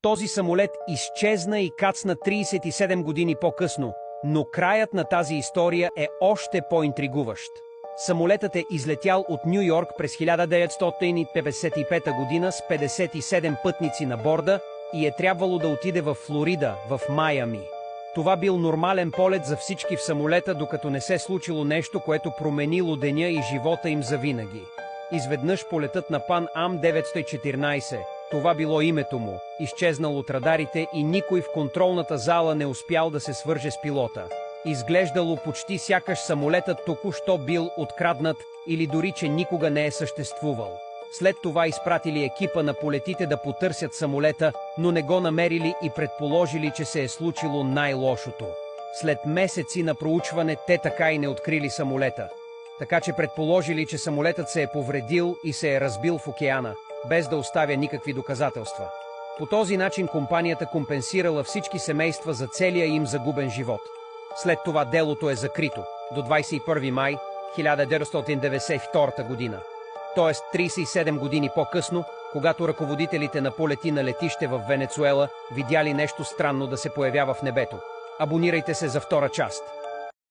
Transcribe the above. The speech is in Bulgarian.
Този самолет изчезна и кацна 37 години по-късно, но краят на тази история е още по-интригуващ. Самолетът е излетял от Ню Йорк през 1955 година с 57 пътници на борда и е трябвало да отиде в Флорида, в Майами. Това бил нормален полет за всички в самолета, докато не се случило нещо, което променило деня и живота им завинаги. Изведнъж полетът на Pan Am 914, това било името му, изчезнал от радарите и никой в контролната зала не успял да се свърже с пилота. Изглеждало почти сякаш самолетът току-що бил откраднат или дори че никога не е съществувал. След това изпратили екипа на полетите да потърсят самолета, но не го намерили и предположили, че се е случило най-лошото. След месеци на проучване те така и не открили самолета. Така че предположили, че самолетът се е повредил и се е разбил в океана, без да оставя никакви доказателства. По този начин компанията компенсирала всички семейства за целия им загубен живот. След това делото е закрито до 21 май 1992 година. Тоест 37 години по-късно, когато ръководителите на полети на летище в Венецуела видяли нещо странно да се появява в небето. Абонирайте се за втора част.